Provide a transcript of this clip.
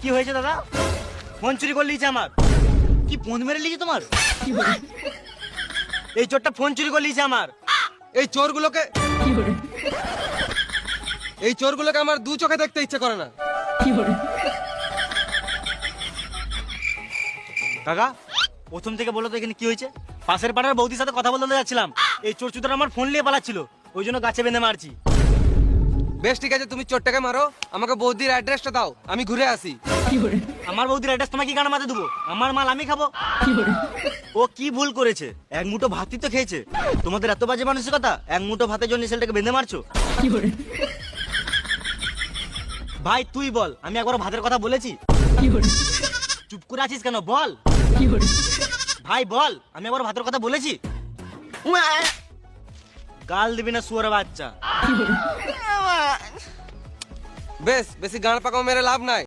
কি হয়েছে দাদা? ফোন চুরি করে লিয়েছে আমার। কি ফোন মেরে লিয়েছে তোমার? এই চোরটা ফোন চুরি করে লিয়েছে আমার। এই চোরগুলোকে আমার দু চোখে দেখতে ইচ্ছে করে না। কাকা প্রথম থেকে বলো তো এখানে কি হয়েছে? পাশের পাড়ার বৌদির সাথে কথা বলতে যাচ্ছিলাম, এই চোর চুদার আমার ফোন নিয়ে পালাচ্ছিল, ওই জন্য গাছে বেঁধে মারছি। বেশ ঠিক আছে, তুমি চোরটাকে মারো, আমাকে বৌদির অ্যাড্রেসটা দাও, আমি ঘুরে আসি। আমার বৌদির অ্যাড্রেস তোমাকে কি গান মাথায় দেবো? আমার মাল আমি খাবো। ও কি ভুল করেছে? এক মুঠো ভাতই তো খেয়েছে। তোমাদের এত বাজে মানসিকতা, এক মুঠো ভাতের জন্য ছেলেটাকে বেঁধে মারছো। ভাই তুই বল, আমি একবার ভাতের কথা বলেছি? চুপ করে আছিস কেন বল? ভাই বল, আমি একবার ভাতের কথা বলেছি? গাল দিবি না শুয়োরের বাচ্চা। বেশ বেশি গাঁড় পাকাও মেরে লাভ নাই।